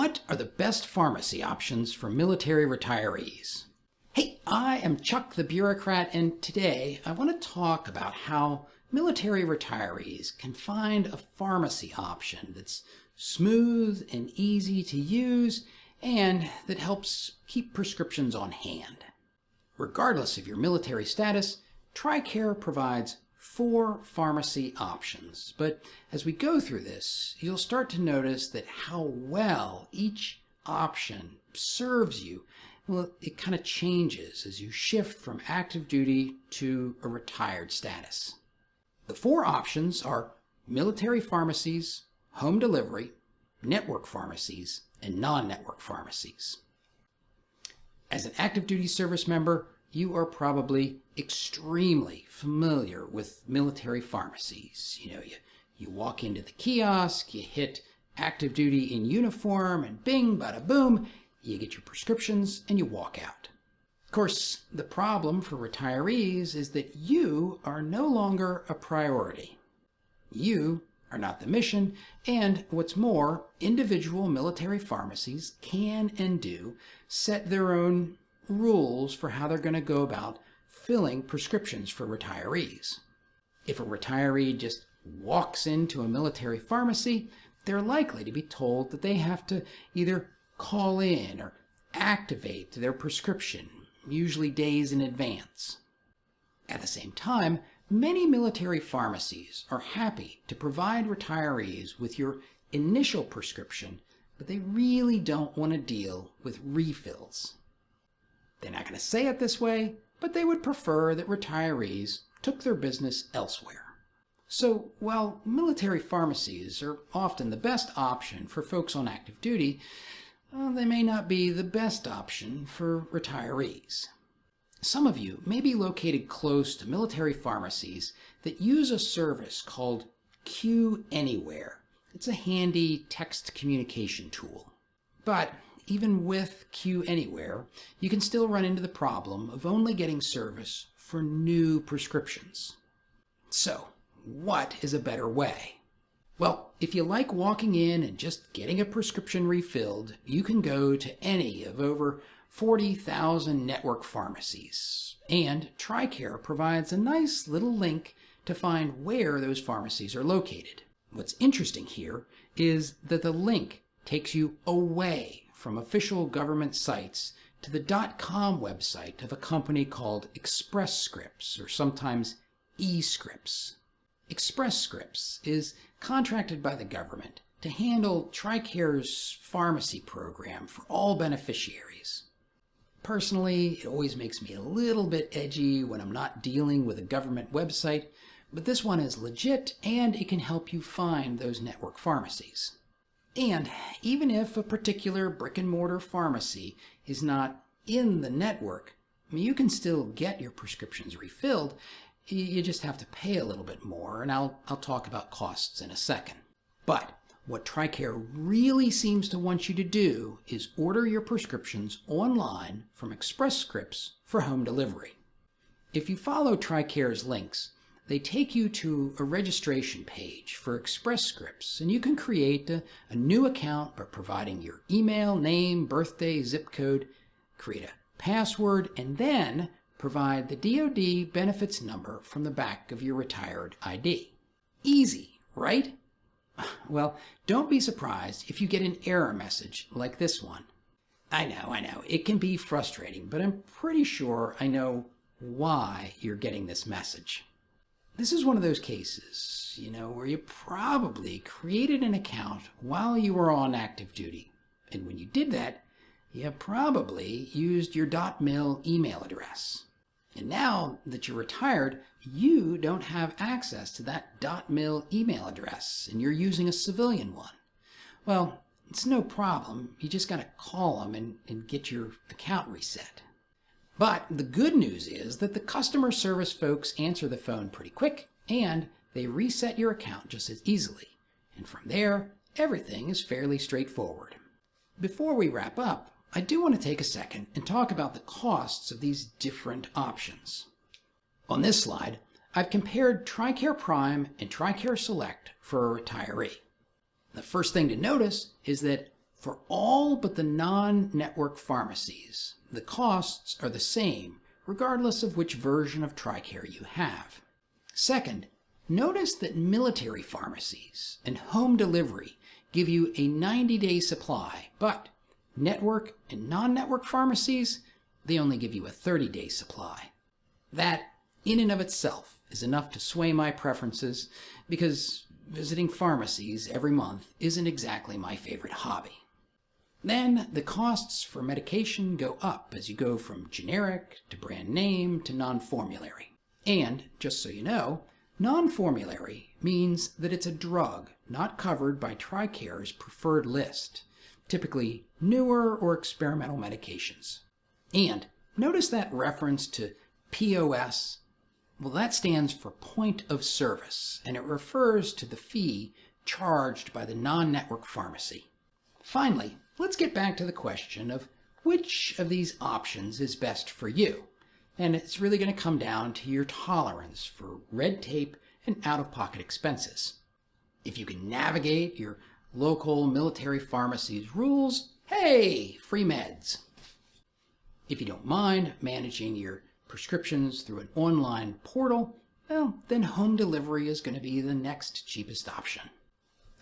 What are the best pharmacy options for military retirees? Hey, I am Chuck the Bureaucrat, and today I want to talk about how military retirees can find a pharmacy option that's smooth and easy to use and that helps keep prescriptions on hand. Regardless of your military status, TRICARE provides 4 pharmacy options, but as we go through this, you'll start to notice that how well each option serves you. Well, it kind of changes as you shift from active duty to a retired status. The 4 options are military pharmacies, home delivery, network pharmacies, and non-network pharmacies. As an active duty service member, you are probably extremely familiar with military pharmacies. You walk into the kiosk, you hit active duty in uniform, and bing, bada boom, you get your prescriptions and you walk out. Of course, the problem for retirees is that you are no longer a priority. You are not the mission, and what's more, individual military pharmacies can and do set their own rules for how they're going to go about filling prescriptions for retirees. If a retiree just walks into a military pharmacy, they're likely to be told that they have to either call in or activate their prescription, usually days in advance. At the same time, many military pharmacies are happy to provide retirees with your initial prescription, but they really don't want to deal with refills. They're not going to say it this way, but they would prefer that retirees took their business elsewhere. So while military pharmacies are often the best option for folks on active duty, they may not be the best option for retirees. Some of you may be located close to military pharmacies that use a service called Q Anywhere. It's a handy text communication tool. But even with Q Anywhere, you can still run into the problem of only getting service for new prescriptions. So, what is a better way? Well, if you like walking in and just getting a prescription refilled, you can go to any of over 40,000 network pharmacies. And TRICARE provides a nice little link to find where those pharmacies are located. What's interesting here is that the link takes you away from official government sites to the .com website of a company called Express Scripts, or sometimes eScripts. Express Scripts is contracted by the government to handle TRICARE's pharmacy program for all beneficiaries. Personally, it always makes me a little bit edgy when I'm not dealing with a government website, but this one is legit and it can help you find those network pharmacies. And even if a particular brick-and-mortar pharmacy is not in the network, you can still get your prescriptions refilled. You just have to pay a little bit more, and I'll talk about costs in a second. But what TRICARE really seems to want you to do is order your prescriptions online from Express Scripts for home delivery. If you follow TRICARE's links, they take you to a registration page for Express Scripts, and you can create a new account by providing your email, name, birthday, zip code, create a password, and then provide the DoD benefits number from the back of your retired ID. Easy, right? Well, don't be surprised if you get an error message like this one. I know, it can be frustrating, but I'm pretty sure I know why you're getting this message. This is one of those cases, where you probably created an account while you were on active duty. And when you did that, you probably used your .mil email address. And now that you're retired, you don't have access to that .mil email address, and you're using a civilian one. Well, it's no problem. You just got to call them and get your account reset. But the good news is that the customer service folks answer the phone pretty quick, and they reset your account just as easily. And from there, everything is fairly straightforward. Before we wrap up, I do want to take a second and talk about the costs of these different options. On this slide, I've compared TRICARE Prime and TRICARE Select for a retiree. The first thing to notice is that For all but the non-network pharmacies, the costs are the same regardless of which version of TRICARE you have. Second, notice that military pharmacies and home delivery give you a 90-day supply, but network and non-network pharmacies, they only give you a 30-day supply. That, in and of itself, is enough to sway my preferences because visiting pharmacies every month isn't exactly my favorite hobby. Then the costs for medication go up as you go from generic to brand name to non-formulary. And, just so you know, non-formulary means that it's a drug not covered by TRICARE's preferred list, typically newer or experimental medications. And notice that reference to POS? Well, that stands for point of service, and it refers to the fee charged by the non-network pharmacy. Finally, let's get back to the question of which of these options is best for you. And it's really going to come down to your tolerance for red tape and out-of-pocket expenses. If you can navigate your local military pharmacy's rules, hey, free meds. If you don't mind managing your prescriptions through an online portal, well, then home delivery is going to be the next cheapest option.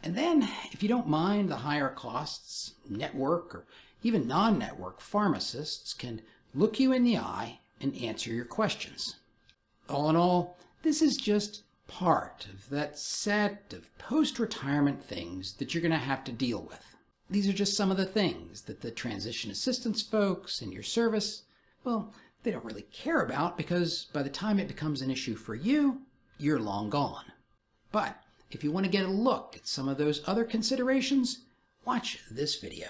And then, if you don't mind the higher costs, network or even non-network pharmacists can look you in the eye and answer your questions. All in all, this is just part of that set of post-retirement things that you're going to have to deal with. These are just some of the things that the transition assistance folks in your service, well, they don't really care about because by the time it becomes an issue for you, you're long gone. But if you want to get a look at some of those other considerations, watch this video.